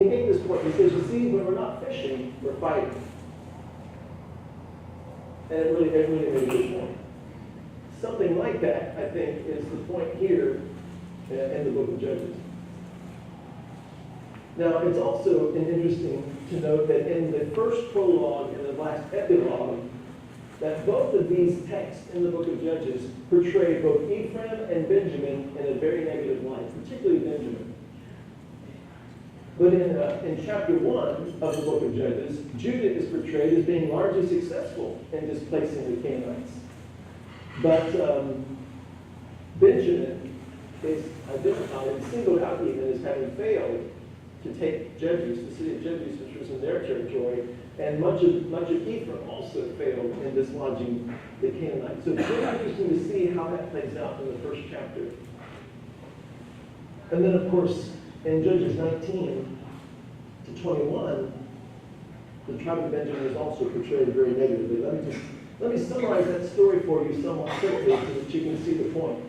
He made this point. He says, you see, when we're not fishing, we're fighting. And it really made a good point. Something like that, I think, is the point here in the book of Judges. Now, it's also interesting to note that in the first prologue and the last epilogue, that both of these texts in the book of Judges portray both Ephraim and Benjamin in a very negative light, particularly Benjamin. But in chapter 1 of the book of Judges, Judah is portrayed as being largely successful in displacing the Canaanites. But Benjamin is identified and singled out even as having failed to take Jebus, the city of Jebus, which was in their territory, and much of Ephraim also failed in dislodging the Canaanites. So it's very interesting to see how that plays out in the first chapter. And then, of course, in Judges 19 to 21, the tribe of Benjamin is also portrayed very negatively. Let me summarize that story for you somewhat quickly so that you can see the point.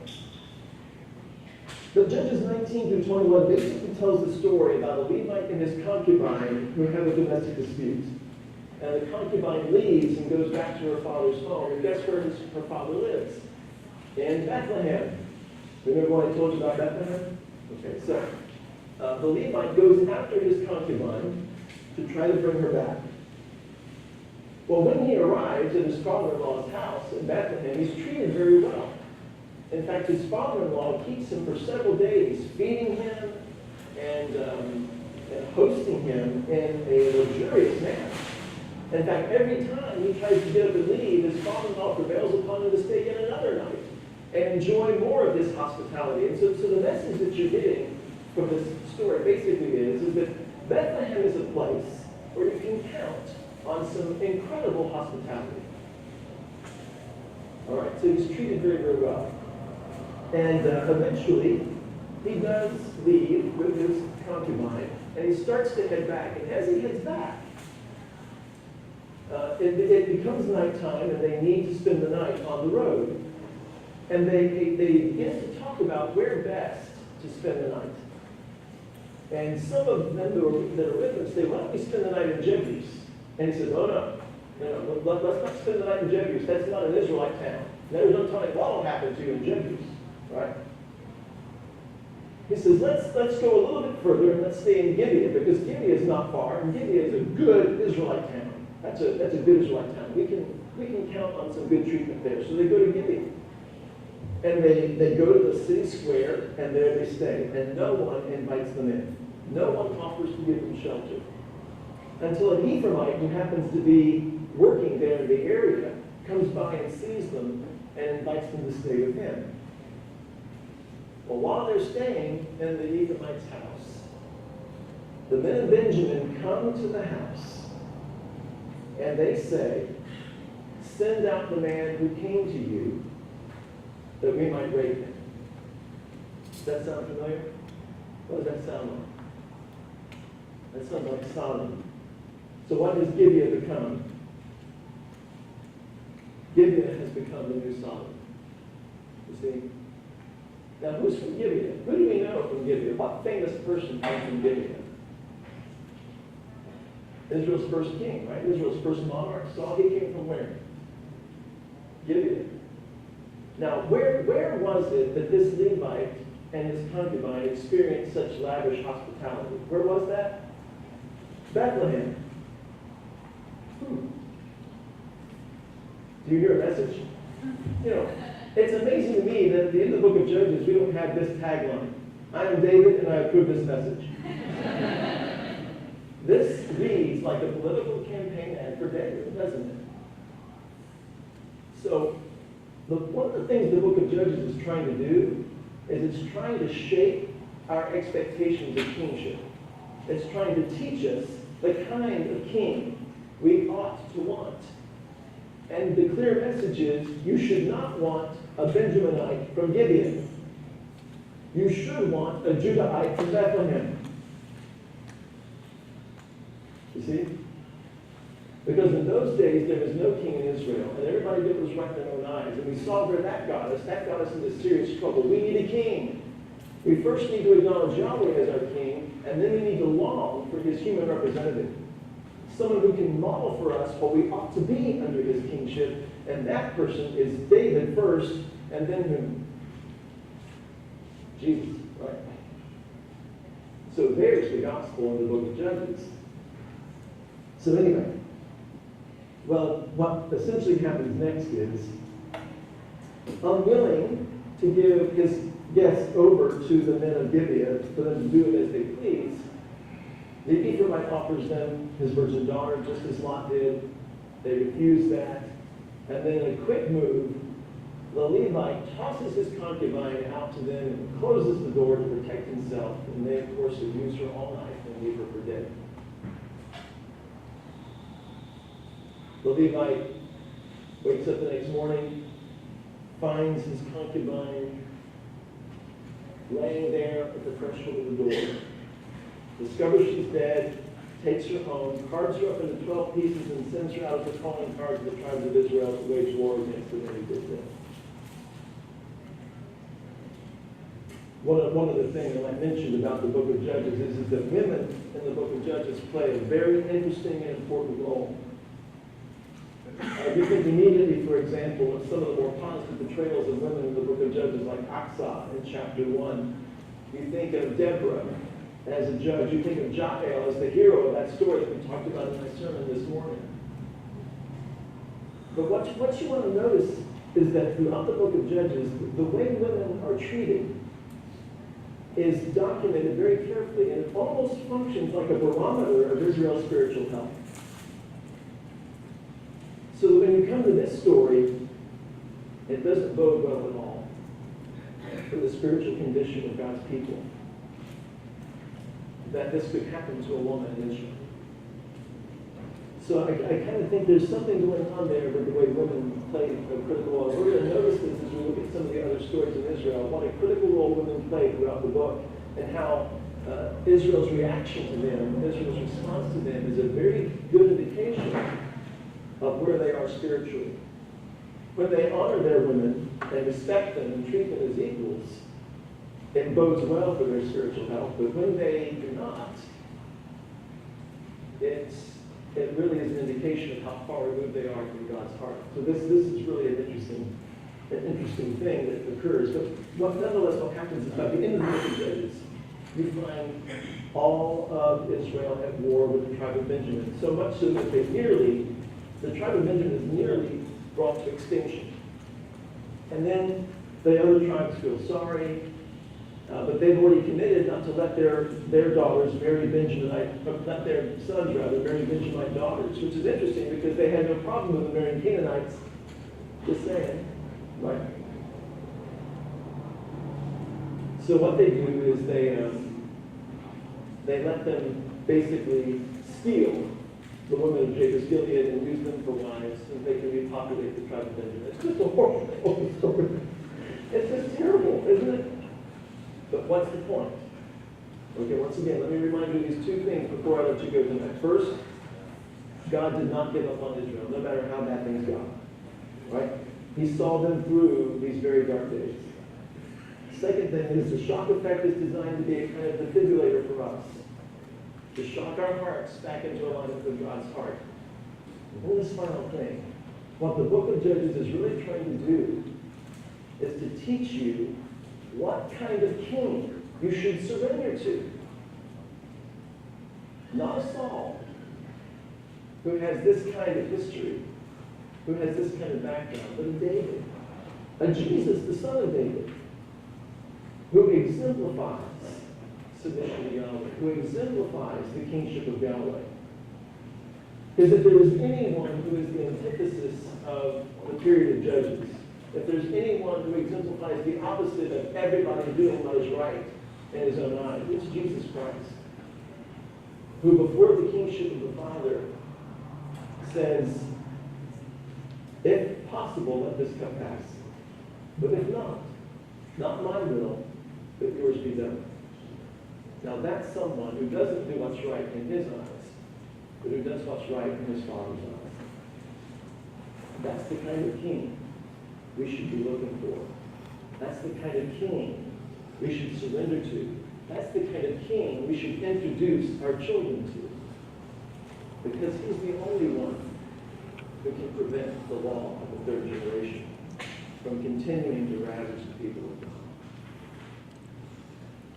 But Judges 19 through 21 basically tells the story about a Levite and his concubine who have a domestic dispute. And the concubine leaves and goes back to her father's home. And guess where her father lives? In Bethlehem. Remember when I told you about Bethlehem? Okay, so the Levite goes after his concubine to try to bring her back. Well, when he arrives at his father-in-law's house in Bethlehem, he's treated very well. In fact, his father-in-law keeps him for several days, feeding him and hosting him in a luxurious manner. In fact, every time he tries to get up and leave, his father-in-law prevails upon him to stay yet another night and enjoy more of this hospitality. And so the message that you're getting from this story basically is that Bethlehem is a place where you can count on some incredible hospitality. All right, so he's treated very, very well. And eventually, he does leave with his concubine, and he starts to head back. And as he heads back, it becomes nighttime, and they need to spend the night on the road. And they begin to talk about where best to spend the night. And some of them that are with him say, why don't we spend the night in Jebus? And he says, oh, no, let's not spend the night in Jebus. That's not an Israelite town. There's no telling what will happen to you in Jebus, right? He says, let's go a little bit further and let's stay in Gibeah, because Gibeah is not far, and Gibeah is a good Israelite town. That's a good Israelite town. We can count on some good treatment there. So they go to Gibeah. And they go to the city square, and there they stay. And no one invites them in. No one offers to give them shelter. Until an Ephraimite who happens to be working there in the area comes by and sees them and invites them to stay with him. Well, while they're staying in the Ephraimite's house, the men of Benjamin come to the house, and they say, send out the man who came to you, that we might rape him. Does that sound familiar? What does that sound like? That sounds like Sodom. So what has Gibeah become? Gibeah has become the new Sodom. You see? Now, who's from Gibeah? Who do we know from Gibeah? What famous person comes from Gibeah? Israel's first king, right? Israel's first monarch. Saul, he came from where? Gibeah. Now, where was it that this Levite and his concubine experienced such lavish hospitality? Where was that? Bethlehem. Do you hear a message? You know, it's amazing to me that at the end of the book of Judges, we don't have this tagline. I am David, and I approve this message. This reads like a political campaign ad for David, doesn't it? So, one of the things the book of Judges is trying to do is it's trying to shape our expectations of kingship. It's trying to teach us the kind of king we ought to want. And the clear message is, you should not want a Benjaminite from Gibeon. You should want a Judahite from Bethlehem. You see? Because in those days, there was no king in Israel, and everybody did what was right in their own eyes. And we saw where that got us into serious trouble. We need a king. We first need to acknowledge Yahweh as our king, And then we need to long for his human representative. Someone who can model for us what we ought to be under his kingship. And that person is David first, and then whom? Jesus, right? So there's the gospel in the book of Judges. So anyway, well, what essentially happens next is, unwilling to give his guests over to the men of Gibeah for them to do it as they please, the Ephraimite offers them his virgin daughter, just as Lot did. They refuse that. And then in a quick move, the Levite tosses his concubine out to them and closes the door to protect himself. And they, of course, abuse her all night and leave her for dead. The Levite wakes up the next morning, finds his concubine laying there at the threshold of the door, discovers she's dead, takes her home, carves her up into 12 pieces, and sends her out as a calling card to the tribes of Israel to wage war against the men who did that. One of the things that I mentioned about the book of Judges is that women in the book of Judges play a very interesting and important role. You think immediately, for example, of some of the more positive portrayals of women in the book of Judges, like Aksah in chapter 1. You think of Deborah as a judge. You think of Jael as the hero of that story that we talked about in my sermon this morning. But what you want to notice is that throughout the book of Judges, the way women are treated is documented very carefully, and it almost functions like a barometer of Israel's spiritual health. So when you come to this story, it doesn't bode well at all for the spiritual condition of God's people, that this could happen to a woman in Israel. So I kind of think there's something going on there with the way women play a critical role. We're going to notice this as we look at some of the other stories in Israel, what a critical role women play throughout the book, and how Israel's reaction to them, Israel's response to them, is a very good indication of where they are spiritually. When they honor their women and respect them and treat them as equals, it bodes well for their spiritual health. But when they do not, it really is an indication of how far removed they are from God's heart. So this is really an interesting thing that occurs. But nonetheless, what happens is by the end of the book of Judges, you find all of Israel at war with the tribe of Benjamin, so much so that the tribe of Benjamin is nearly brought to extinction. And then the other tribes feel sorry, but they've already committed not to let their daughters marry Benjaminite, let their sons rather marry Benjaminite daughters, which is interesting because they had no problem with them marrying Canaanites. Just saying, right? So what they do is they let them basically steal the women of Jabesh Gilead and use them for wives so they can repopulate the tribe of Benjamin. It's just a horrible story. It's just terrible, isn't it? But what's the point? Okay, once again, let me remind you of these two things before I let you go tonight. First, God did not give up on Israel, no matter how bad things got. Right? He saw them through these very dark days. Second thing is the shock effect is designed to be a kind of defibrillator for us, to shock our hearts back into alignment with God's heart. And then this final thing, what the book of Judges is really trying to do is to teach you what kind of king you should surrender to. Not a Saul, who has this kind of history, who has this kind of background, but a David, a Jesus, the son of David, who exemplifies submission to Yahweh, who exemplifies the kingship of Yahweh. Because if there is anyone who is the antithesis of the period of Judges, if there's anyone who exemplifies the opposite of everybody doing what is right in his own eyes, it's Jesus Christ, who before the kingship of the Father says, if possible, let this cup pass. But if not my will, but yours be done. Now that's someone who doesn't do what's right in his eyes, but who does what's right in his Father's eyes. That's the kind of king we should be looking for. That's the kind of king we should surrender to That's the kind of king we should introduce our children to, because he's the only one who can prevent the law of the third generation from continuing to ravage the people of God.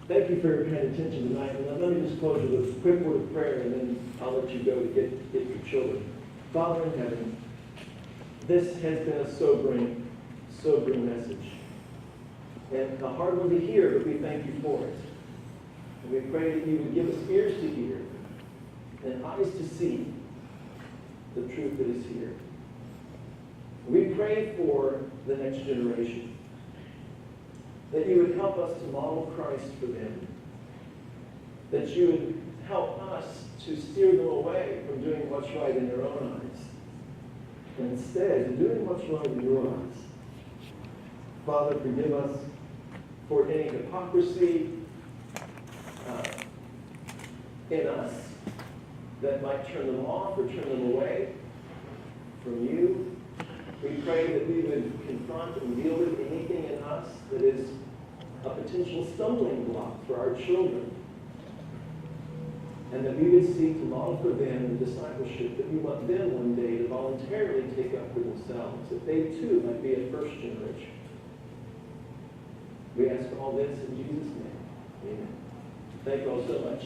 Thank you for your kind attention tonight. And let me just close with a quick word of prayer, and then I'll let you go to get your children. Father in heaven, this has been a sobering message. And a hard one to hear, but we thank you for it. And we pray that you would give us ears to hear and eyes to see the truth that is here. We pray for the next generation, that you would help us to model Christ for them, that you would help us to steer them away from doing what's right in their own eyes, and instead doing what's right in your eyes. Father, forgive us for any hypocrisy in us that might turn them off or turn them away from you. We pray that we would confront and deal with anything in us that is a potential stumbling block for our children, and that we would seek to model for them the discipleship that we want them one day to voluntarily take up for themselves, that they too might be a first generation. We ask all this in Jesus' name. Amen. Thank you all so much.